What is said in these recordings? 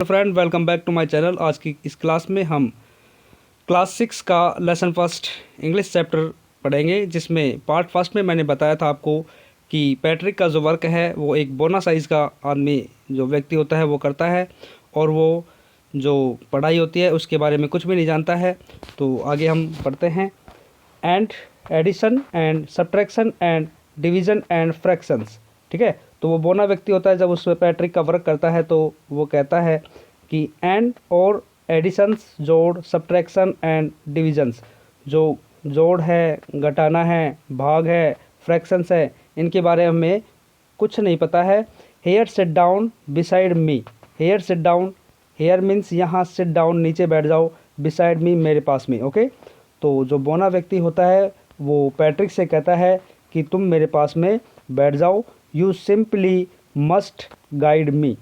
Friend, welcome back to my channel. आज की इस क्लास में हम क्लास 6 का लेसन फर्स्ट इंग्लिश चैप्टर पढ़ेंगे, जिसमें पार्ट फर्स्ट में मैंने बताया था आपको कि पैट्रिक का जो वर्क है वो एक बोना साइज़ का आदमी जो व्यक्ति होता है वो करता है, और वो जो पढ़ाई होती है उसके बारे में कुछ भी नहीं जानता है। तो आगे हम पढ़ते हैं। And addition and subtraction and division and fractions, ठीक है। तो वो बोना व्यक्ति होता है, जब उस पैट्रिक का वर्क करता है तो वो कहता है कि एंड और एडिशंस, जोड़, सब्ट्रैक्शन एंड डिविजन्स, जो जोड़ है, घटाना है, भाग है, फ्रैक्शंस है, इनके बारे में कुछ नहीं पता है। Here sit down beside me. Here sit down, here means यहाँ, सिट डाउन नीचे बैठ जाओ, बिसाइड मी मेरे पास में, ओके। तो जो बोना व्यक्ति होता है वो पैट्रिक से कहता है कि तुम मेरे पास में बैठ जाओ। You simply must guide me.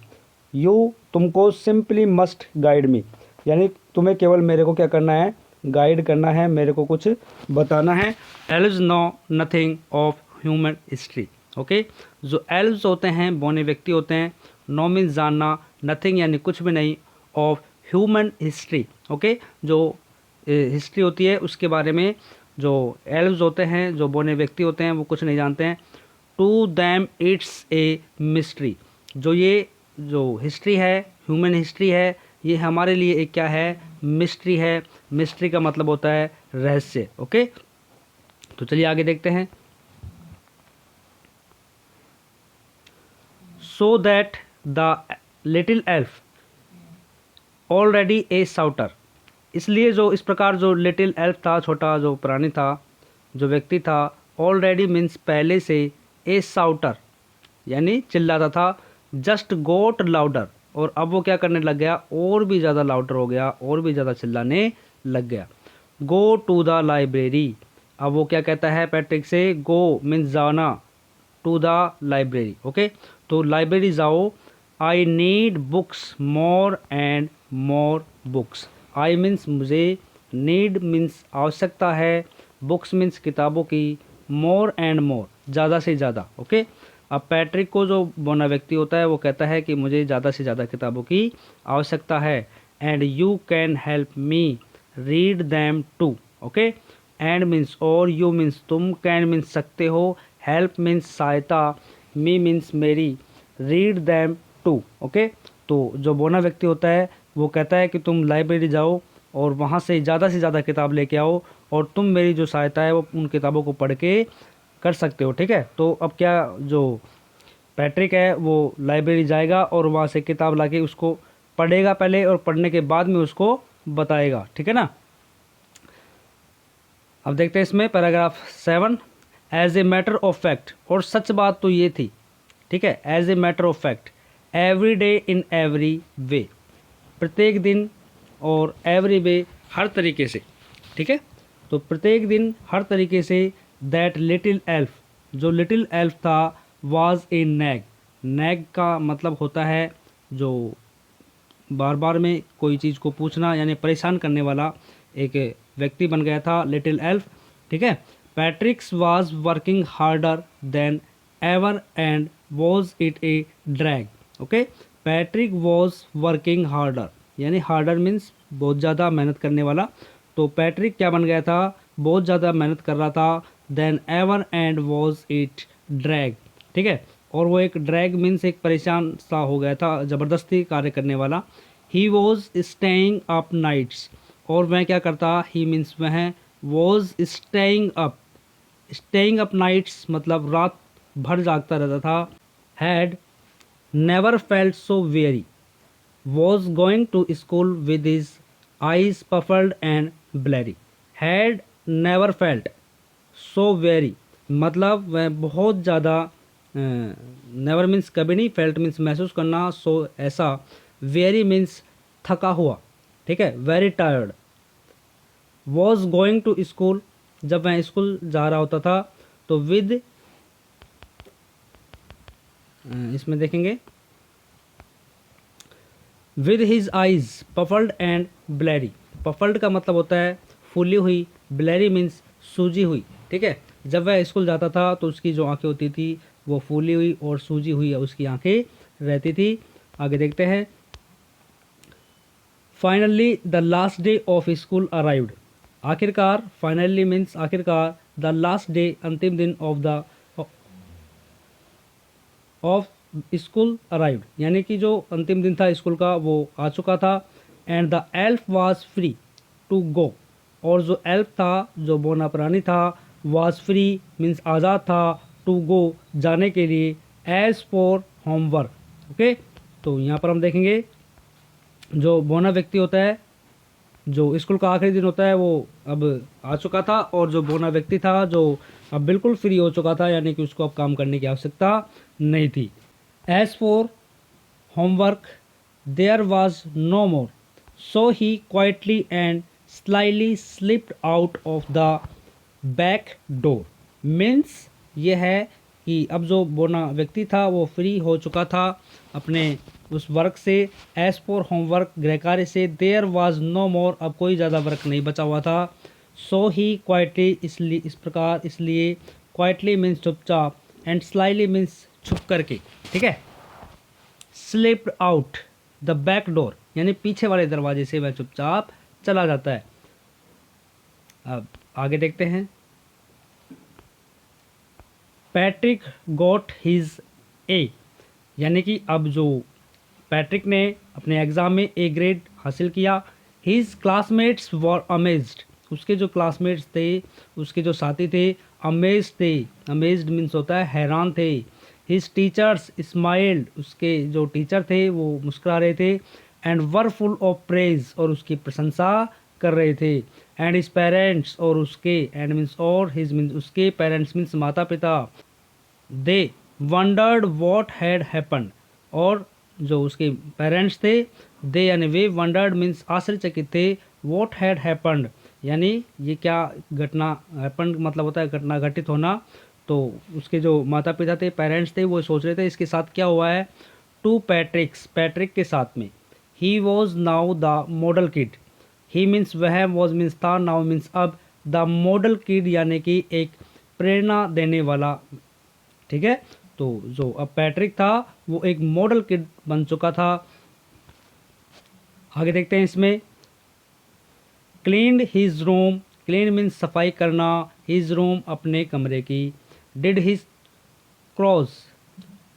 You, तुमको, सिंपली मस्ट गाइड मी, यानी तुम्हें केवल मेरे को क्या करना है, गाइड करना है, मेरे को कुछ बताना है। Elves know nothing of human history, okay. जो एल्व्स होते हैं, बोने व्यक्ति होते हैं, नो मीन्स जानना, नथिंग यानी कुछ भी नहीं, ऑफ ह्यूमन हिस्ट्री, ओके। जो हिस्ट्री होती है उसके बारे में जो एल्व्स होते हैं, जो बोने व्यक्ति होते हैं, वो कुछ नहीं जानते हैं। To them it's a mystery. ये जो हिस्ट्री है, ह्यूमन हिस्ट्री है, ये हमारे लिए एक क्या है, मिस्ट्री है। मिस्ट्री का मतलब होता है रहस्य, ओके। तो चलिए आगे देखते हैं। So that the little elf already a souter. इसलिए जो इस प्रकार जो लिटिल एल्फ था, छोटा जो प्राणी था, जो व्यक्ति था, ऑलरेडी मीन्स पहले से, ए साउटर यानी चिल्लाता था, जस्ट गोट लाउडर, और अब वो क्या करने लग गया, और भी ज़्यादा लाउडर हो गया, और भी ज़्यादा चिल्लाने लग गया। Go to the library. अब वो क्या कहता है पैट्रिक से, गो मीन्स जाना, टू द लाइब्रेरी, ओके। तो लाइब्रेरी जाओ। I need books more and more books. I means मुझे, नीड मीन्स आवश्यकता है, बुक्स मीन्स किताबों की, मोर एंड मोर ज़्यादा से ज़्यादा, ओके। अब पैट्रिक को जो बोना व्यक्ति होता है वो कहता है कि मुझे ज़्यादा से ज़्यादा किताबों की आवश्यकता है। And you can help me read them too, okay. And means और, यू मीन्स तुम, कैन मीन्स सकते हो, हेल्प मीन्स सहायता, मी मीन्स मेरी, रीड दैम टू, ओके। तो जो बोना व्यक्ति होता है वो कहता है कि तुम लाइब्रेरी जाओ और वहाँ से ज़्यादा किताब लेके आओ, और तुम मेरी जो सहायता है वो उन किताबों को पढ़ के कर सकते हो, ठीक है। तो अब क्या, जो पैट्रिक है वो लाइब्रेरी जाएगा और वहाँ से किताब लाके उसको पढ़ेगा पहले, और पढ़ने के बाद में उसको बताएगा, ठीक है ना। अब देखते हैं इसमें paragraph 7। As a matter of fact, और सच बात तो ये थी, ठीक है। As a matter of fact, every day in every way, प्रत्येक दिन, और एवरी वे हर तरीके से, ठीक है। तो प्रत्येक दिन हर तरीके से, दैट लिटिल एल्फ, जो लिटिल एल्फ था, वाज ए नैग। नैग का मतलब होता है जो बार बार में कोई चीज़ को पूछना, यानी परेशान करने वाला एक व्यक्ति बन गया था लिटिल एल्फ, ठीक है। पैट्रिक्स was working harder than ever and was it A drag, okay. Patrick was working harder, यानी हार्डर मीन्स बहुत ज़्यादा मेहनत करने वाला। तो पैट्रिक क्या बन गया था, बहुत ज़्यादा मेहनत कर रहा था, then ever and was it drag, ठीक है। और वो एक ड्रैग मीन्स एक परेशान सा हो गया था, ज़बरदस्ती कार्य करने वाला। He was staying up nights, और वह क्या करता, ही मीन्स वह, वॉज स्टेइंग अप नाइट्स मतलब रात भर जागता रहता था। Had never felt so very, was going to school with his eyes puffed and bleary. Had never felt so very, मतलब वह बहुत ज़्यादा, नेवर मीन्स कभी नहीं, फेल्ट मीन्स महसूस करना, सो ऐसा, वेरी मीन्स थका हुआ, ठीक है, very tired. Was going to school, जब वह स्कूल जा रहा होता था, तो विद, इसमें देखेंगे, विद हिज आइज पफल्ड एंड ब्लैरी। पफल्ड का मतलब होता है फूली हुई, ब्लैरी मीन्स सूजी हुई, ठीक है। जब वह स्कूल जाता था तो उसकी जो आंखें होती थी वो फूली हुई और सूजी हुई उसकी आंखें रहती थी। आगे देखते हैं। Finally the last day of school arrived. आखिरकार, फाइनली मीन्स आखिरकार, द लास्ट डे अंतिम दिन ऑफ स्कूल अराइव्ड, यानी कि जो अंतिम दिन था स्कूल का वो आ चुका था। And the elf was free to go, और जो एल्फ था, जो बोना प्राणी था, वाज फ्री मीन्स आज़ाद था, टू गो जाने के लिए, एज फॉर होमवर्क। ओके, तो यहाँ पर हम देखेंगे जो बोना व्यक्ति होता है, जो स्कूल का आखिरी दिन होता है, वो अब आ चुका था, और जो बोना व्यक्ति था जो अब बिल्कुल फ्री हो चुका था, यानी कि उसको अब काम करने की आवश्यकता नहीं थी। As for homework there was no more, so he quietly and slyly slipped out of the back door. Means ये है कि अब जो बोना व्यक्ति था वो फ्री हो चुका था अपने उस वर्क से। एज फॉर होमवर्क गृह कार्य से, देयर वाज नो मोर, अब कोई ज़्यादा वर्क नहीं बचा हुआ था। सो ही क्वाइटली, इसलिए इस प्रकार, इसलिए, क्वाइटली मीन्स चुपचाप, एंड स्लाइली मीन्स छुप करके, ठीक है। Slipped out the back door, यानी पीछे वाले दरवाजे से वह चुपचाप चला जाता है। अब आगे देखते हैं। पैट्रिक गॉट हिज ए, यानी कि अब जो पैट्रिक ने अपने एग्ज़ाम में ए ग्रेड हासिल किया। हिज क्लासमेट्स वर अमेज्ड, उसके जो क्लासमेट्स थे, उसके जो साथी थे, अमेज्ड थे। अमेज्ड मीन्स होता है हैरान थे। हिज टीचर्स स्माइल्ड, उसके जो टीचर थे वो मुस्कुरा रहे थे। And were full of praise, और उसकी प्रशंसा कर रहे थे। एंड हिज पेरेंट्स, और उसके, एंड मीन्स और, हिज मीन्स उसके, पेरेंट्स मीन्स माता पिता, दे वंडर्ड वॉट हैड हैपन्ड, और जो उसके पेरेंट्स थे, दे यानी वे, वंडर्ड मीन्स आश्चर्यचकित थे, वॉट हैड हैपन्ड यानी ये क्या घटना, हैपन्ड मतलब होता है घटना, घटित होना। तो उसके जो माता पिता थे, पेरेंट्स थे, वो सोच रहे थे इसके साथ क्या हुआ है। टू पैट्रिक्स, पैट्रिक के साथ में। He was now the model kid, he means वह, वॉज मीन्स था, नाउ मीन्स अब, द मॉडल किड यानी कि एक प्रेरणा देने वाला, ठीक है। तो जो अब पैट्रिक था वो एक मॉडल किड बन चुका था। आगे देखते हैं इसमें। Cleaned his room, clean means सफाई करना, हिज रूम अपने कमरे की। Did his cross,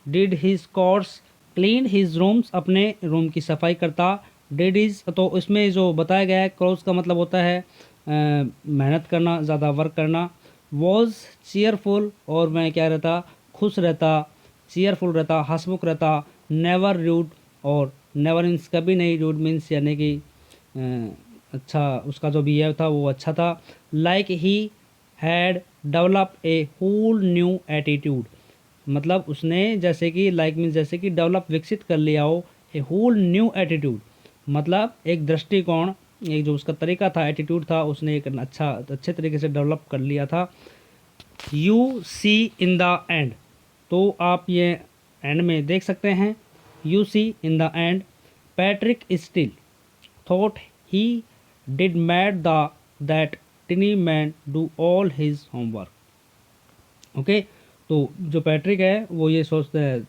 did his course, clean his rooms अपने रूम की सफाई करता। डिड हिज, तो इसमें जो बताया गया है क्रॉस का मतलब होता है मेहनत करना, ज़्यादा वर्क करना। वॉज चीयरफुल, और मैं क्या रहता, खुश रहता, चीयरफुल रहता, हंसमुख रहता। नेवर रूड, और नेवर मीन्स कभी नहीं, रूड मीन्स यानी कि अच्छा, उसका जो बिहेव था वो अच्छा था। Like he had develop a whole new attitude, मतलब उसने जैसे कि, लाइक मीन्स जैसे कि, डेवलप विकसित कर लिया हो, ए होल न्यू एटीट्यूड मतलब एक दृष्टिकोण, एक जो उसका तरीका था, एटीट्यूड था, उसने एक अच्छे तरीके से डेवलप कर लिया था। You see in the end, तो आप ये एंड में देख सकते हैं। You see in the end Patrick still thought he did made the that tiny man do all his homework. Okay, तो जो पैट्रिक है वो ये सोचता है,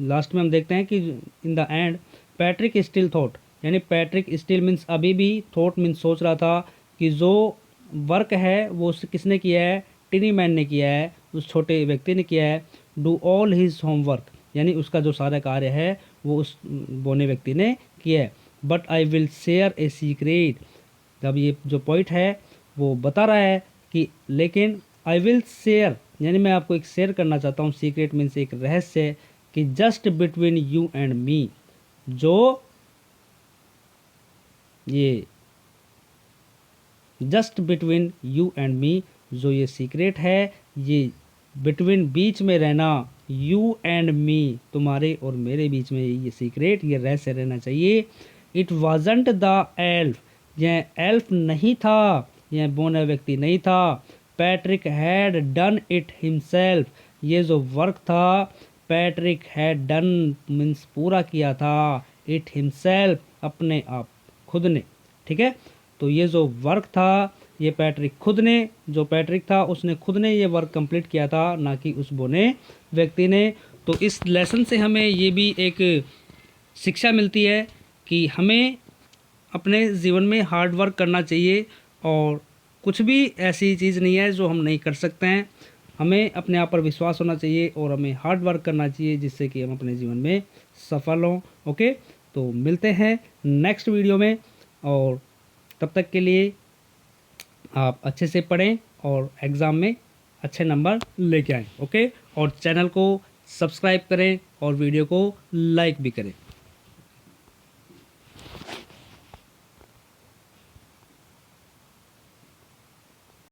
लास्ट में हम देखते हैं कि इन the end Patrick still thought, यानी पैट्रिक स्टिल मीन्स अभी भी, थॉट मीन्स सोच रहा था कि जो वर्क है वो किसने किया है, टिनी मैन ने किया है, उस छोटे व्यक्ति ने किया है। डू ऑल हिज होमवर्क यानी उसका जो सारा कार्य है वो उस बोने व्यक्ति ने किया है। But I will share a secret, तब ये जो पॉइंट है वो बता रहा है कि लेकिन आई विल शेयर यानी मैं आपको एक शेयर करना चाहता हूँ, सीक्रेट मीन्स एक रहस्य, कि just between you and me, जो ये just between you and me, जो ये सीक्रेट है, ये बिटवीन बीच में रहना, यू एंड मी तुम्हारे और मेरे बीच में ये सीक्रेट, ये रहस्य रहना चाहिए। इट वाजंट द एल्फ, यह एल्फ नहीं था, यह बोना व्यक्ति नहीं था। Patrick had done it himself, ये जो वर्क था पैट्रिक हैड डन मीन्स पूरा किया था, इट हिमसेल्फ अपने आप, खुद ने, ठीक है। तो ये जो वर्क था ये पैट्रिक खुद ने, जो पैट्रिक था उसने खुद ने ये वर्क कंप्लीट किया था, ना कि उस बोने व्यक्ति ने। तो इस लेसन से हमें ये भी एक शिक्षा मिलती है कि हमें अपने जीवन में हार्ड वर्क करना चाहिए और कुछ भी ऐसी चीज़ नहीं है जो हम नहीं कर सकते हैं। हमें अपने आप पर विश्वास होना चाहिए और हमें हार्ड वर्क करना चाहिए जिससे कि हम अपने जीवन में सफल हों। ओके, तो मिलते हैं नेक्स्ट वीडियो में और तब तक के लिए आप अच्छे से पढ़ें और एग्ज़ाम में अच्छे नंबर लेके आएँ। ओके, और चैनल को सब्सक्राइब करें और वीडियो को लाइक भी करें।